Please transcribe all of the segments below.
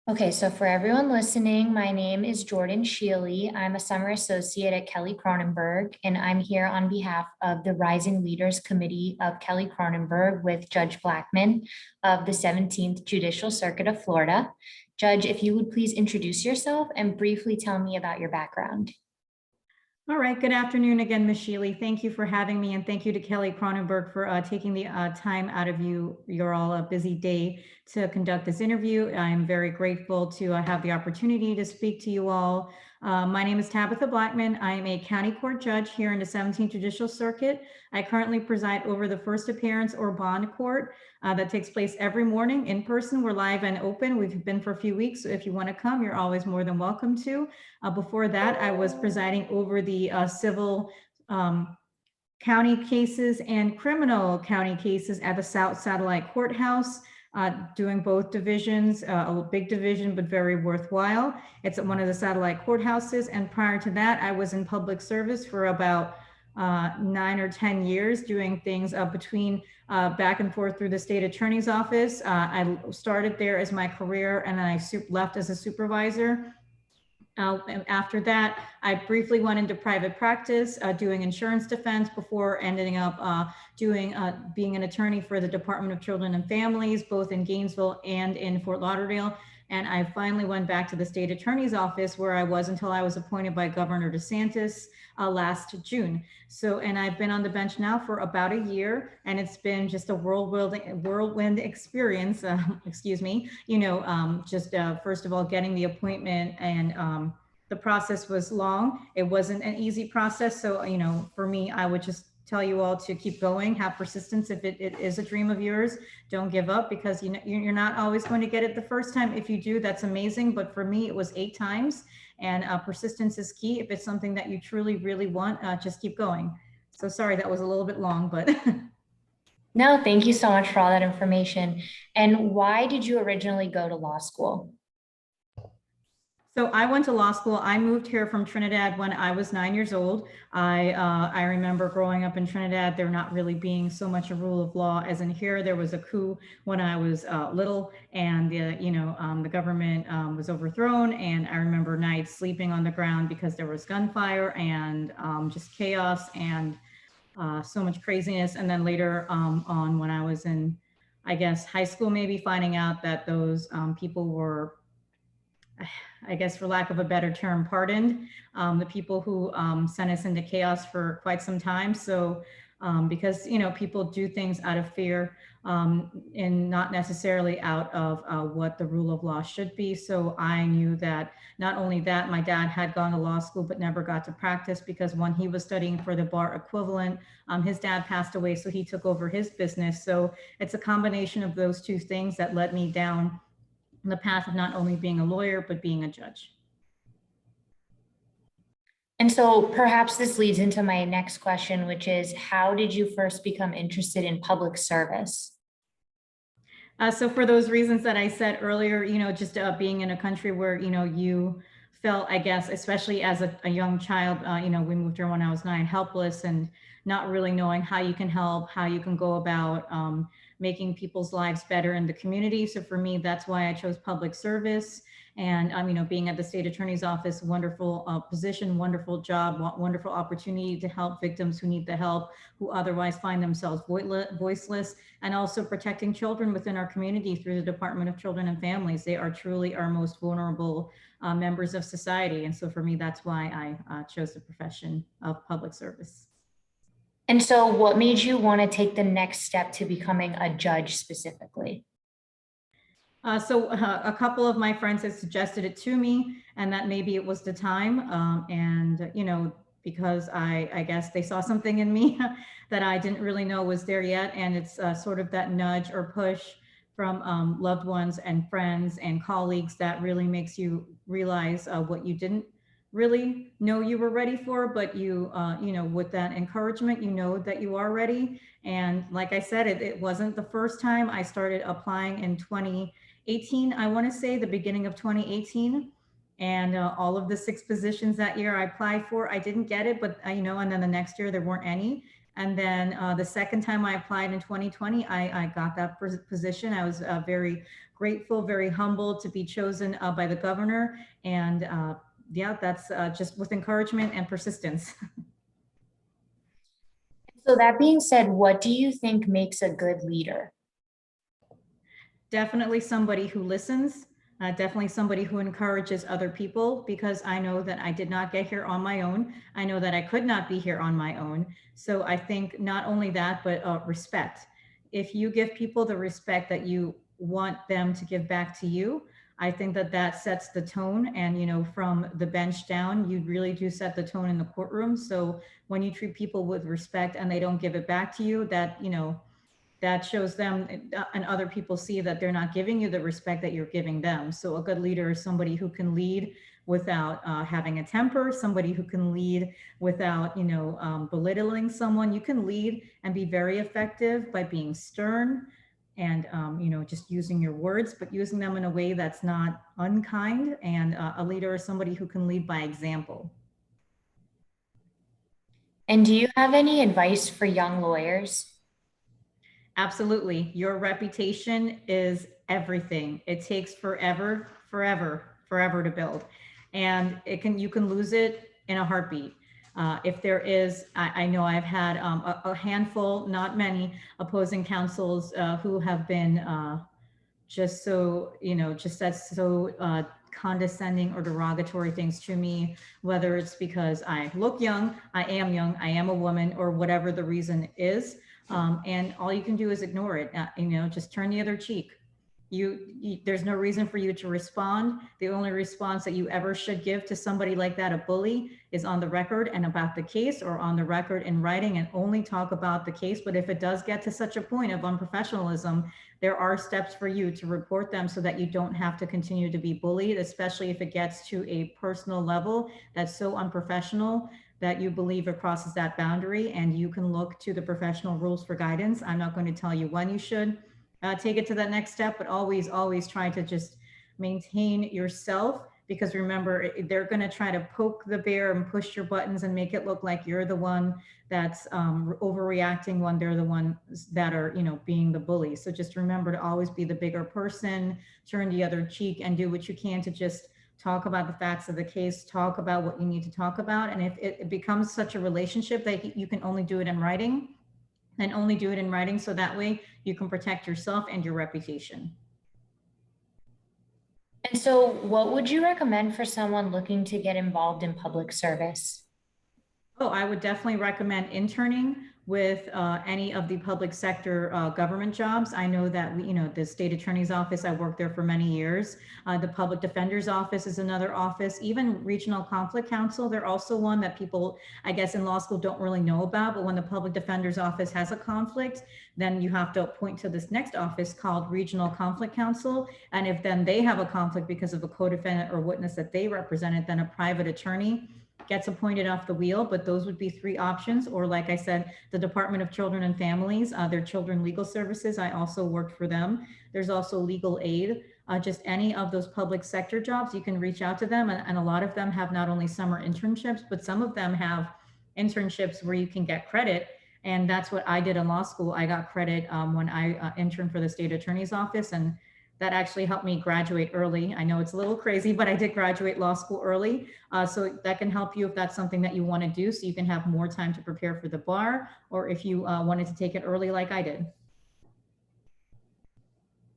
Okay, so for everyone listening, my name is Jordan Shealy. I'm a summer associate at Kelley Kronenberg, and I'm here on behalf of the Rising Leaders Committee of Kelley Kronenberg with Judge Blackmon of the 17th Judicial Circuit of Florida. Judge, if you would please introduce yourself and briefly tell me about your background. All right, good afternoon again, Ms. Shealy. Thank you for having me, and thank you to Kelley Kronenberg for taking the time out of your all a busy day to conduct this interview. I'm very grateful to have the opportunity to speak to you all. My name is Tabitha Blackmon. I am a county court judge here in the 17th Judicial Circuit. I currently preside over the first appearance or bond court that takes place every morning in person. We're live and open. We've been for a few weeks, so if you want to come, you're always more than welcome to. Before that, I was presiding over the civil county cases and criminal county cases at the South Satellite Courthouse, doing both divisions, a big division, but very worthwhile. It's at one of the satellite courthouses. And prior to that, I was in public service for about 9 or 10 years, doing things between back and forth through the state attorney's office. I started there as my career, and then I left as a supervisor. And after that, I briefly went into private practice, doing insurance defense before ending up being an attorney for the Department of Children and Families, both in Gainesville and in Fort Lauderdale. And I finally went back to the state attorney's office, where I was until I was appointed by Governor DeSantis last June. So, and I've been on the bench now for about a year, and it's been just a whirlwind experience, excuse me, first of all, getting the appointment, and the process was long. It wasn't an easy process. So, for me, I would just tell you all to keep going, have persistence. If it is a dream of yours, don't give up, because you're not always going to get it the first time. If you do, that's amazing. But for me, it was 8 times, and persistence is key. If it's something that you truly, really want, just keep going. So sorry, that was a little bit long, but. No, thank you so much for all that information. And why did you originally go to law school? So I went to law school. I moved here from Trinidad when I was 9 years old. I remember growing up in Trinidad, there not really being so much a rule of law as in here. There was a coup when I was little, and the government was overthrown. And I remember nights sleeping on the ground because there was gunfire and just chaos and so much craziness. And then later on, when I was in, I guess, high school, maybe finding out that those people were, I guess, for lack of a better term, pardoned, the people who sent us into chaos for quite some time. So because, people do things out of fear and not necessarily out of what the rule of law should be. So I knew that not only that, my dad had gone to law school, but never got to practice, because when he was studying for the bar equivalent, his dad passed away. So he took over his business. So it's a combination of those two things that led me down the path of not only being a lawyer, but being a judge. And so perhaps this leads into my next question, which is, how did you first become interested in public service? So for those reasons that I said earlier, just being in a country where, you felt, I guess, especially as a young child, we moved here when I was 9, helpless, and not really knowing how you can help, how you can go about making people's lives better in the community. So for me, that's why I chose public service. And being at the state attorney's office, wonderful position, wonderful job, wonderful opportunity to help victims who need the help, who otherwise find themselves voiceless, and also protecting children within our community through the Department of Children and Families. They are truly our most vulnerable members of society. And so for me, that's why I chose the profession of public service. And so what made you want to take the next step to becoming a judge specifically? So a couple of my friends had suggested it to me, and that maybe it was the time. Because I guess they saw something in me that I didn't really know was there yet. And it's sort of that nudge or push from loved ones and friends and colleagues that really makes you realize what you didn't really know you were ready for, but with that encouragement, that you are ready. And like I said, it wasn't the first time. I started applying in 2018, I want to say the beginning of 2018. And all of the 6 positions that year I applied for, I didn't get it, but and then the next year there weren't any. And then the second time I applied in 2020, I got that position. I was very grateful, very humbled to be chosen by the governor. And yeah, that's just with encouragement and persistence. So that being said, what do you think makes a good leader? Definitely somebody who listens, definitely somebody who encourages other people, because I know that I did not get here on my own. I know that I could not be here on my own. So I think not only that, but respect. If you give people the respect that you want them to give back to you, I think that that sets the tone. And, you know, from the bench down, you really do set the tone in the courtroom. So when you treat people with respect and they don't give it back to you, that, you know, that shows them and other people see that they're not giving you the respect that you're giving them. So a good leader is somebody who can lead without having a temper, somebody who can lead without, you know, belittling someone. You can lead and be very effective by being stern and, you know, just using your words, but using them in a way that's not unkind. And a leader is somebody who can lead by example. And do you have any advice for young lawyers? Absolutely. Your reputation is everything. It takes forever, forever to build. And you can lose it in a heartbeat. If there is, I know I've had a handful, not many, opposing counsels who have been just so, you know, just that's so condescending or derogatory things to me, whether it's because I look young, I am a woman, or whatever the reason is. And all you can do is ignore it. You know, just turn the other cheek. There's no reason for you to respond. The only response that you ever should give to somebody like that, a bully, is on the record and about the case, or on the record in writing, and only talk about the case. But if it does get to such a point of unprofessionalism, there are steps for you to report them so that you don't have to continue to be bullied, especially if it gets to a personal level that's so unprofessional that you believe it crosses that boundary. And you can look to the professional rules for guidance. I'm not going to tell you when you should take it to that next step, but always try to just maintain yourself, because remember, they're going to try to poke the bear and push your buttons and make it look like you're the one that's overreacting when they're the ones that are, you know, being the bully. So just remember to always be the bigger person, turn the other cheek, and do what you can to just talk about the facts of the case, talk about what you need to talk about. And if it becomes such a relationship that you can only do it in writing, and only do it in writing, so that way you can protect yourself and your reputation. And so, what would you recommend for someone looking to get involved in public service? Oh, I would definitely recommend interning with any of the public sector government jobs. I know that you know, the state attorney's office, I worked there for many years. The public defender's office is another office. Even regional conflict counsel, they're also one that people, I guess, in law school don't really know about. But when the public defender's office has a conflict, then you have to point to this next office called regional conflict counsel. And if then they have a conflict because of a co-defendant or witness that they represented, then a private attorney gets appointed off the wheel. But those would be three options. Or like I said, the Department of Children and Families, their children legal services, I also worked for them. There's also legal aid. Just any of those public sector jobs, you can reach out to them. And a lot of them have not only summer internships, but some of them have internships where you can get credit. And that's what I did in law school. I got credit when I interned for the state attorney's office, and that actually helped me graduate early. I know it's a little crazy, but I did graduate law school early. So that can help you if that's something that you want to do, so you can have more time to prepare for the bar, or if you wanted to take it early like I did.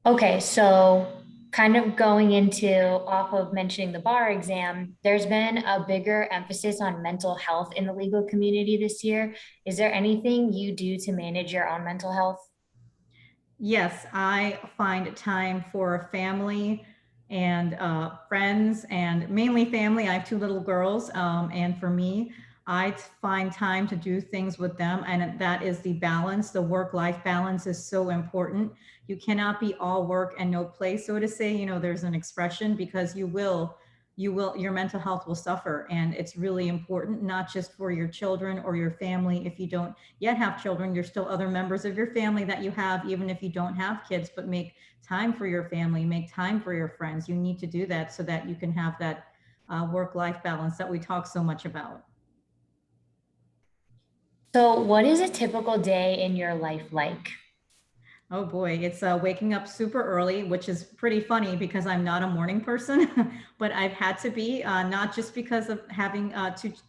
Okay, so kind of going into off of mentioning the bar exam, there's been a bigger emphasis on mental health in the legal community this year. Is there anything you do to manage your own mental health? Yes, I find time for family and friends, and mainly family. I have two little girls, and for me, I find time to do things with them, and that is the balance. The work-life balance is so important. You cannot be all work and no play, so to say. You know, there's an expression, because your mental health will suffer. And it's really important, not just for your children or your family. If you don't yet have children, there's still other members of your family that you have, even if you don't have kids. But make time for your family, make time for your friends. You need to do that so that you can have that work-life balance that we talk so much about. So what is a typical day in your life like? Oh boy, it's waking up super early, which is pretty funny because I'm not a morning person, but I've had to be, not just because of having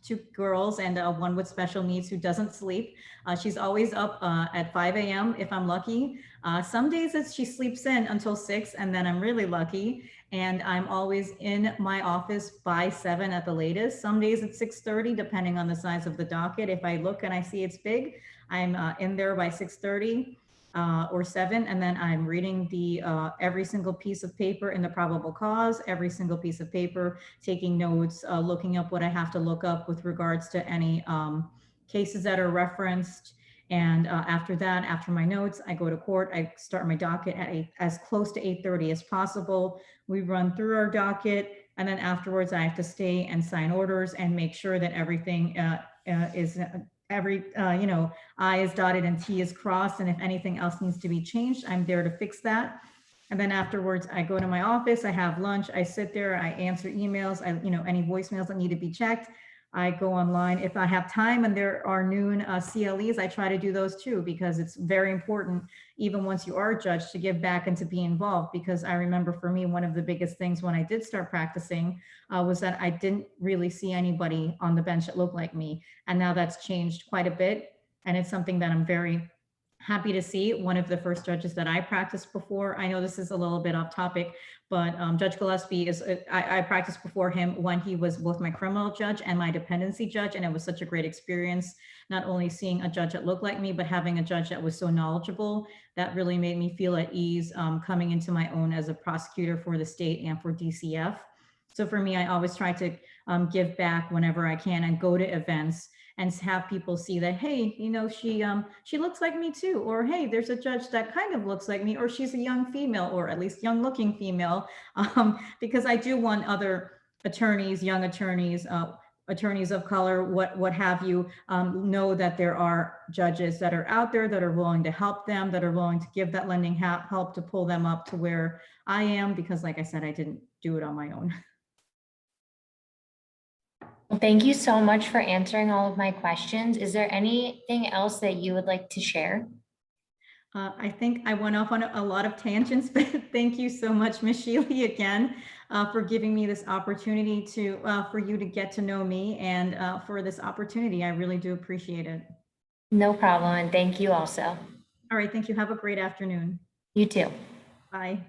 two girls and one with special needs who doesn't sleep. She's always up at 5 a.m. if I'm lucky. Some days she sleeps in until 6, and then I'm really lucky. And I'm always in my office by 7 at the latest. Some days it's 6:30, depending on the size of the docket. If I look and I see it's big, I'm in there by 6:30 or 7, and then I'm reading the every single piece of paper in the probable cause, every single piece of paper, taking notes, looking up what I have to look up with regards to any cases that are referenced. And after that, after my notes, I go to court. I start my docket at as close to 8:30 as possible. We run through our docket, and then afterwards, I have to stay and sign orders and make sure that everything is I is dotted and T is crossed. And if anything else needs to be changed, I'm there to fix that. And then afterwards, I go to my office, I have lunch, I sit there, I answer emails, any voicemails that need to be checked. I go online. If I have time and there are noon CLEs, I try to do those too, because it's very important, even once you are a judge, to give back and to be involved. Because I remember for me, one of the biggest things when I did start practicing was that I didn't really see anybody on the bench that looked like me. And now that's changed quite a bit. And it's something that I'm very happy to see. One of the first judges that I practiced before, I know this is a little bit off topic, but Judge Gillespie is, I practiced before him when he was both my criminal judge and my dependency judge. And it was such a great experience, not only seeing a judge that looked like me, but having a judge that was so knowledgeable. That really made me feel at ease coming into my own as a prosecutor for the state and for DCF. So for me, I always try to give back whenever I can and go to events and have people see that, hey, she looks like me too, or hey, there's a judge that kind of looks like me, or she's a young female, or at least young looking female, because I do want other attorneys, young attorneys, attorneys of color, what have you, know that there are judges that are out there that are willing to help them, that are willing to give that lending help to pull them up to where I am, because like I said, I didn't do it on my own. Well, thank you so much for answering all of my questions. Is there anything else that you would like to share? I think I went off on a lot of tangents, but thank you so much, Ms. Shealy, again, for giving me this opportunity for you to get to know me, and for this opportunity. I really do appreciate it. No problem, and thank you also. All right, thank you. Have a great afternoon. You too. Bye.